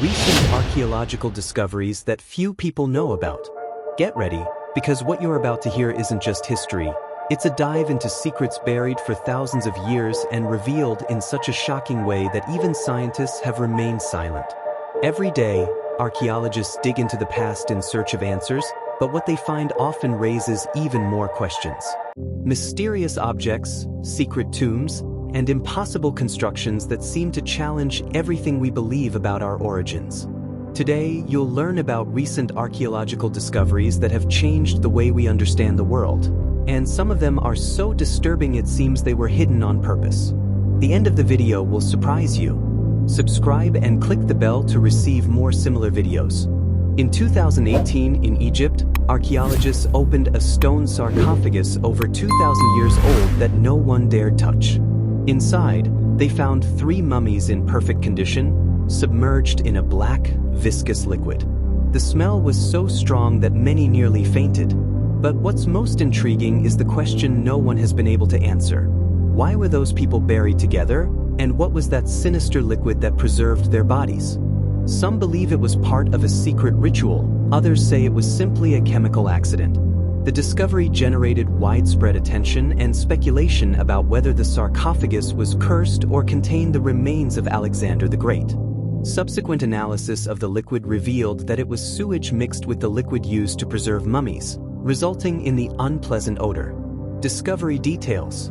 recent archaeological discoveries that few people know about. Get ready, because what you're about to hear isn't just history. It's a dive into secrets buried for thousands of years and revealed in such a shocking way that even scientists have remained silent. Every day, archaeologists dig into the past in search of answers, but what they find often raises even more questions. Mysterious objects, secret tombs, and impossible constructions that seem to challenge everything we believe about our origins. Today, you'll learn about recent archaeological discoveries that have changed the way we understand the world, and some of them are so disturbing it seems they were hidden on purpose. The end of the video will surprise you. Subscribe and click the bell to receive more similar videos. In 2018, in Egypt, archaeologists opened a stone sarcophagus over 2,000 years old that no one dared touch. Inside, they found 3 mummies in perfect condition, submerged in a black, viscous liquid. The smell was so strong that many nearly fainted. But what's most intriguing is the question no one has been able to answer. Why were those people buried together, and what was that sinister liquid that preserved their bodies? Some believe it was part of a secret ritual, others say it was simply a chemical accident. The discovery generated widespread attention and speculation about whether the sarcophagus was cursed or contained the remains of Alexander the Great. Subsequent analysis of the liquid revealed that it was sewage mixed with the liquid used to preserve mummies, resulting in the unpleasant odor. Discovery details.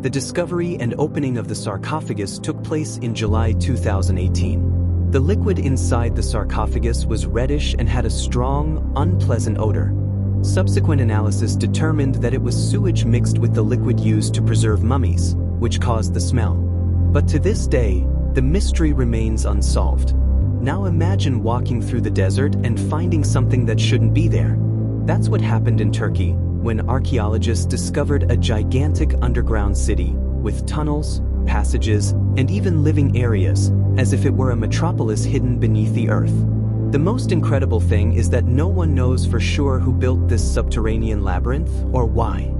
The discovery and opening of the sarcophagus took place in July 2018. The liquid inside the sarcophagus was reddish and had a strong, unpleasant odor. Subsequent analysis determined that it was sewage mixed with the liquid used to preserve mummies, which caused the smell. But to this day, the mystery remains unsolved. Now imagine walking through the desert and finding something that shouldn't be there. That's what happened in Turkey, when archaeologists discovered a gigantic underground city, with tunnels, passages, and even living areas, as if it were a metropolis hidden beneath the earth. The most incredible thing is that no one knows for sure who built this subterranean labyrinth or why.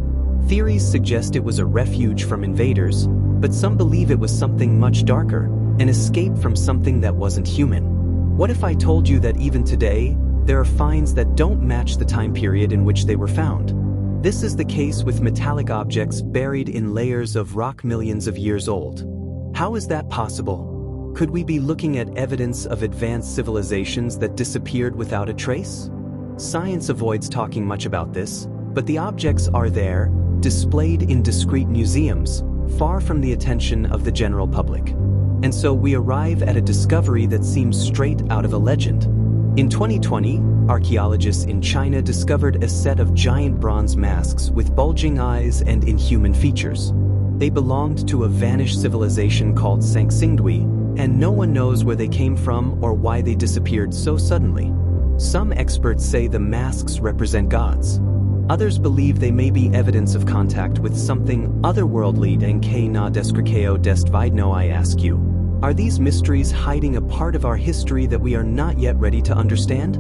Theories suggest it was a refuge from invaders, but some believe it was something much darker, an escape from something that wasn't human. What if I told you that even today, there are finds that don't match the time period in which they were found? This is the case with metallic objects buried in layers of rock millions of years old. How is that possible? Could we be looking at evidence of advanced civilizations that disappeared without a trace? Science avoids talking much about this, but the objects are there, displayed in discreet museums, far from the attention of the general public. And so we arrive at a discovery that seems straight out of a legend. In 2020, archaeologists in China discovered a set of giant bronze masks with bulging eyes and inhuman features. They belonged to a vanished civilization called Sanxingdui, and no one knows where they came from or why they disappeared so suddenly. Some experts say the masks represent gods. Others believe they may be evidence of contact with something otherworldly. Denke na deskrikeo dest vidno, I ask you. Are these mysteries hiding a part of our history that we are not yet ready to understand?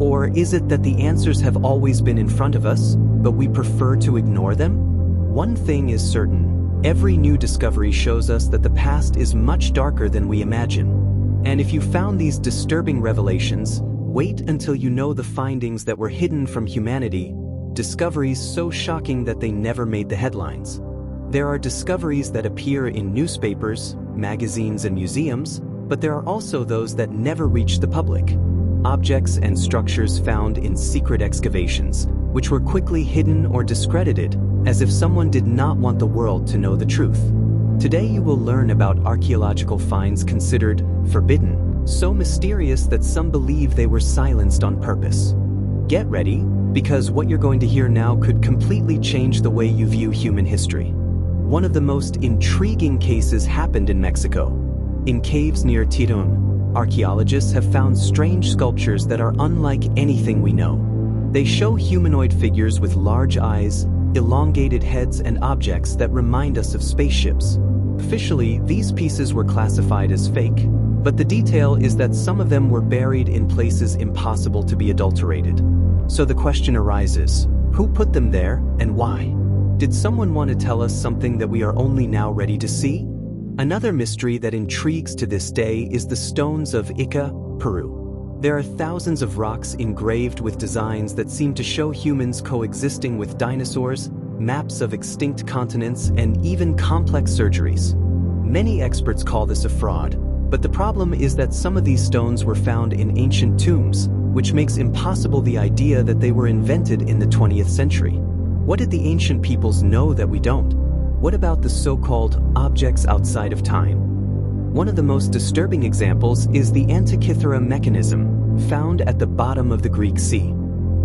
Or is it that the answers have always been in front of us, but we prefer to ignore them? One thing is certain. Every new discovery shows us that the past is much darker than we imagine. And if you found these disturbing revelations, wait until you know the findings that were hidden from humanity, discoveries so shocking that they never made the headlines. There are discoveries that appear in newspapers, magazines, and museums, but there are also those that never reach the public. Objects and structures found in secret excavations, which were quickly hidden or discredited, as if someone did not want the world to know the truth. Today you will learn about archaeological finds considered forbidden, so mysterious that some believe they were silenced on purpose. Get ready, because what you're going to hear now could completely change the way you view human history. One of the most intriguing cases happened in Mexico. In caves near Tulum, archaeologists have found strange sculptures that are unlike anything we know. They show humanoid figures with large eyes, elongated heads, and objects that remind us of spaceships. Officially, these pieces were classified as fake, but the detail is that some of them were buried in places impossible to be adulterated. So the question arises, who put them there and why? Did someone want to tell us something that we are only now ready to see? Another mystery that intrigues to this day is the stones of Ica, Peru. There are thousands of rocks engraved with designs that seem to show humans coexisting with dinosaurs, maps of extinct continents, and even complex surgeries. Many experts call this a fraud, but the problem is that some of these stones were found in ancient tombs, which makes impossible the idea that they were invented in the 20th century. What did the ancient peoples know that we don't? What about the so-called objects outside of time? One of the most disturbing examples is the Antikythera mechanism, found at the bottom of the Greek Sea.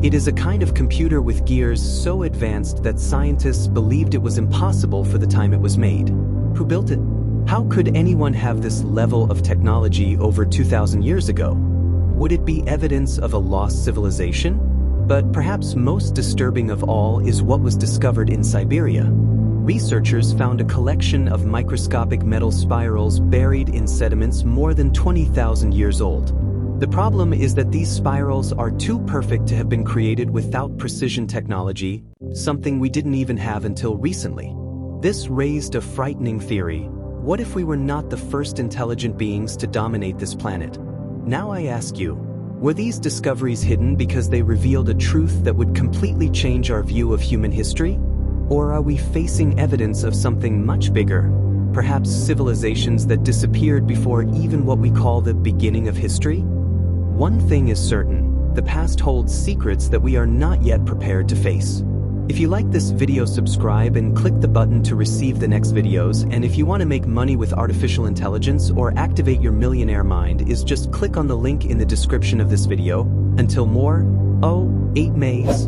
It is a kind of computer with gears so advanced that scientists believed it was impossible for the time it was made. Who built it? How could anyone have this level of technology over 2,000 years ago? Would it be evidence of a lost civilization? But perhaps most disturbing of all is what was discovered in Siberia. Researchers found a collection of microscopic metal spirals buried in sediments more than 20,000 years old. The problem is that these spirals are too perfect to have been created without precision technology, something we didn't even have until recently. This raised a frightening theory. What if we were not the first intelligent beings to dominate this planet? Now I ask you, were these discoveries hidden because they revealed a truth that would completely change our view of human history? Or are we facing evidence of something much bigger, perhaps civilizations that disappeared before even what we call the beginning of history? One thing is certain, the past holds secrets that we are not yet prepared to face. If you like this video, subscribe and click the button to receive the next videos, and if you want to make money with artificial intelligence or activate your millionaire mind, just click on the link in the description of this video. Until more, 8 Mays.